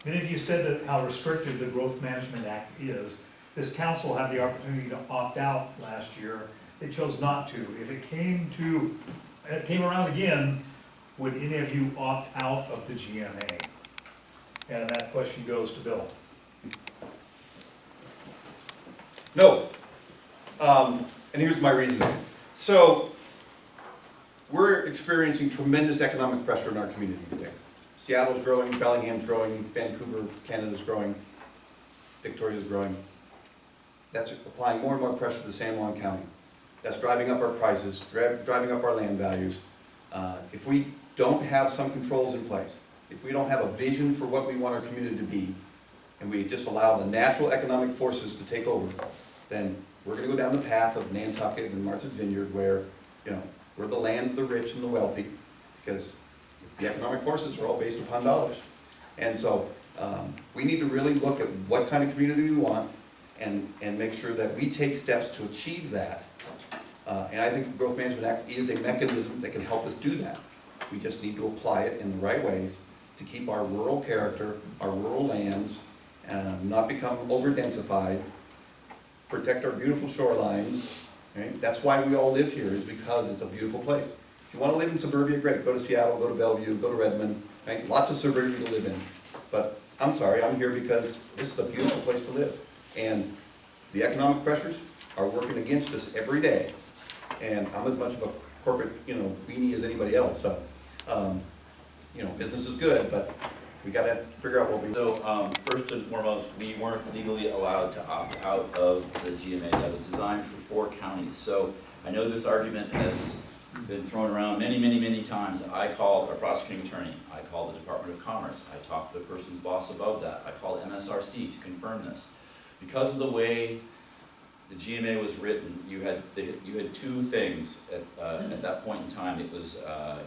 Many of you said that how restrictive the Growth Management Act is. This council had the opportunity to opt out last year. They chose not to. If it came around again, would any of you opt out of the GMA? And that question goes to Bill. No. And here's my reasoning. So, we're experiencing tremendous economic pressure in our community today. Seattle's growing, Bellingham's growing, Vancouver, Canada's growing, Victoria's growing. That's applying more and more pressure to San Juan County. That's driving up our prices, driving up our land values. If we don't have some controls in place, if we don't have a vision for what we want our community to be, and we just allow the natural economic forces to take over, then we're going to go down the path of Nantucket and Martha's Vineyard, where, we're the land of the rich and the wealthy, because the economic forces are all based upon dollars. And so we need to really look at what kind of community we want and make sure that we take steps to achieve that. And I think the Growth Management Act is a mechanism that can help us do that. We just need to apply it in the right ways to keep our rural character, our rural lands, not become over-densified, protect our beautiful shorelines. Right? That's why we all live here, is because it's a beautiful place. If you want to live in suburbia, great. Go to Seattle, go to Bellevue, go to Redmond. Right? Lots of suburbia to live in. But I'm sorry, I'm here because this is a beautiful place to live. And the economic pressures are working against us every day. And I'm as much of a corporate, weenie as anybody else. So, business is good, but we got to figure out what we. So, first and foremost, we weren't legally allowed to opt out of the GMA that was designed for 4 counties. So, I know this argument has been thrown around many times. I called our prosecuting attorney. I called the Department of Commerce. I talked to the person's boss above that. I called MSRC to confirm this. Because of the way the GMA was written, you had 2 things at that point in time. It was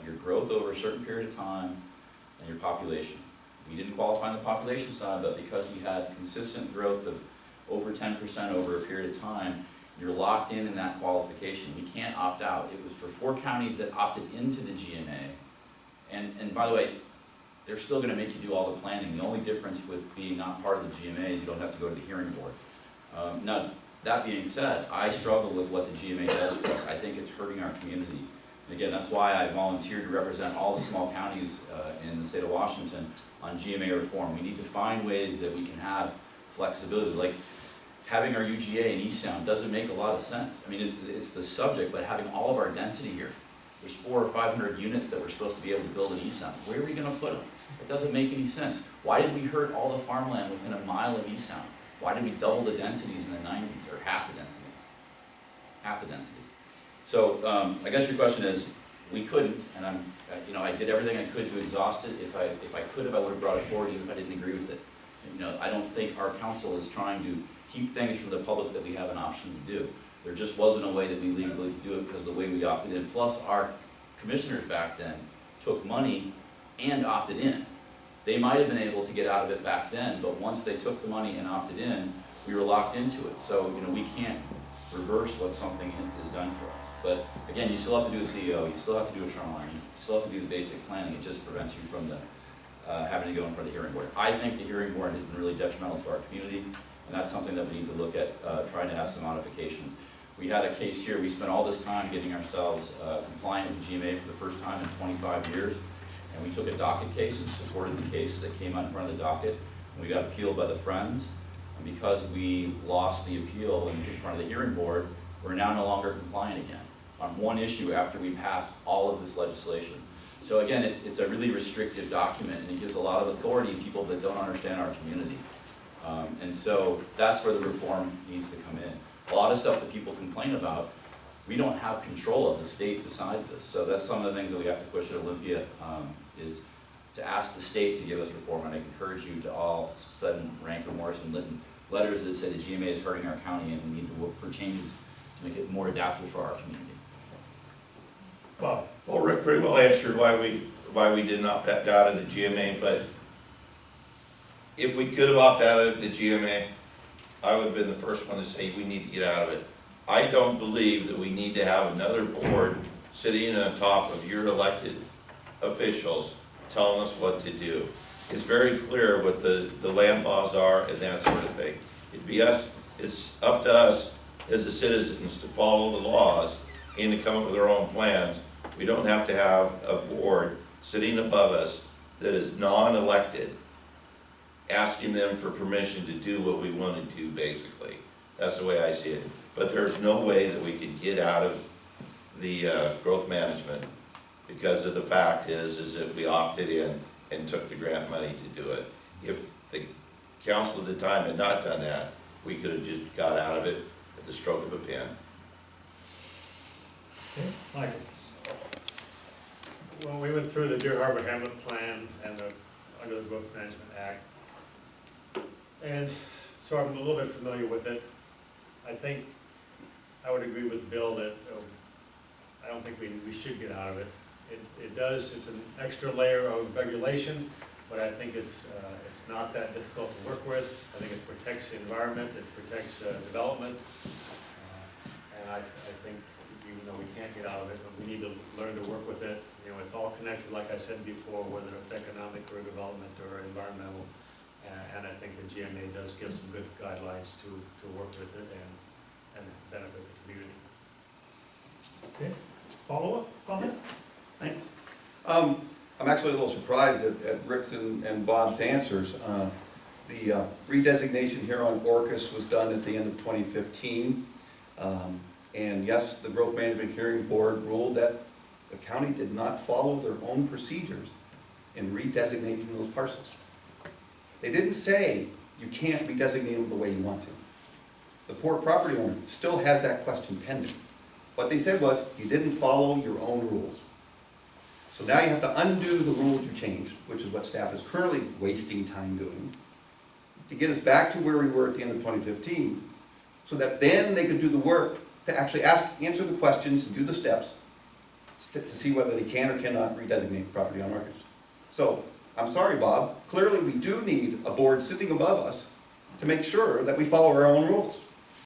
your growth over a certain period of time and your population. We didn't qualify on the population side, but because we had consistent growth of over 10% over a period of time, you're locked in that qualification. We can't opt out. It was for 4 counties that opted into the GMA. And by the way, they're still going to make you do all the planning. The only difference with being not part of the GMA is you don't have to go to the hearing board. Now, that being said, I struggle with what the GMA does for us. I think it's hurting our community. And again, that's why I volunteered to represent all the small counties in the state of Washington on GMA reform. We need to find ways that we can have flexibility. Like having our UGA in East Sound doesn't make a lot of sense. I mean, it's the subject, but having all of our density here, there's 400 or 500 units that we're supposed to be able to build in East Sound. Where are we going to put them? It doesn't make any sense. Why did we hurt all the farmland within a mile of East Sound? Why did we double the densities in the 90s, or half the densities? Half the densities. So I guess your question is, we couldn't, and I did everything I could to exhaust it. If I could have, I would have brought it forward even if I didn't agree with it. I don't think our council is trying to keep things from the public that we have an option to do. There just wasn't a way that we legally could do it because of the way we opted in. Plus, our commissioners back then took money and opted in. They might have been able to get out of it back then, but once they took the money and opted in, we were locked into it. So, we can't reverse what something is done for us. But again, you still have to do a CEO, you still have to do a shoreline, you still have to do the basic planning. It just prevents you from having to go in front of the hearing board. I think the hearing board has been really detrimental to our community, and that's something that we need to look at, trying to have some modifications. We had a case here, we spent all this time getting ourselves compliant with the GMA for the first time in 25 years, and we took a docket case and supported the case that came out in front of the docket, and we got appealed by the Friends, and because we lost the appeal in front of the hearing board, we're now no longer compliant again on one issue after we passed all of this legislation. So again, it's a really restrictive document, and it gives a lot of authority to people that don't understand our community. And so that's where the reform needs to come in. A lot of stuff that people complain about, we don't have control of. The state decides this. So that's some of the things that we have to push at Olympia, is to ask the state to give us reform. And I encourage you to all send Rankin, Morris, and Litton letters that say the GMA is hurting our county and we need to work for changes to make it more adaptive for our community. Bob. Well, Rick pretty well answered why we did not opt out of the GMA, but if we could have opted out of the GMA, I would have been the first one to say we need to get out of it. I don't believe that we need to have another board sitting on top of your elected officials telling us what to do. it's very clear what the land laws are and that sort of thing. It's up to us as the citizens to follow the laws and to come up with our own plans. We don't have to have a board sitting above us that is non-elected, asking them for permission to do what we want to do, basically. That's the way I see it. But there's no way that we could get out of the growth management, because of the fact is that we opted in and took the grant money to do it. If the council at the time had not done that, we could have just got out of it at the stroke of a pen. Okay, Michael? Well, we went through the Deer Harbor Hamlet Plan and under the Growth Management Act. And so I'm a little bit familiar with it. I think I would agree with Bill that I don't think we should get out of it. It's an extra layer of regulation, but I think it's not that difficult to work with. I think it protects the environment, it protects development. And I think even though we can't get out of it, we need to learn to work with it. You know, it's all connected, like I said before, whether it's economic or development or environmental. And I think the GMA does give some good guidelines to work with it and benefit the community. Okay, follow-up comment? Thanks. I'm actually a little surprised at Rick's and Bob's answers. The redesignation here on Orcas was done at the end of 2015. And yes, the Growth Management Hearing Board ruled that the county did not follow their own procedures in redesignating those parcels. They didn't say you can't redesignate them the way you want to. The poor property owner still has that question pending. What they said was, you didn't follow your own rules. So now you have to undo the rules you changed, which is what staff is currently wasting time doing, to get us back to where we were at the end of 2015, so that then they could do the work to actually answer the questions and do the steps to see whether they can or cannot redesignate property on Orcas. So, I'm sorry, Bob, clearly we do need a board sitting above us to make sure that we follow our own rules.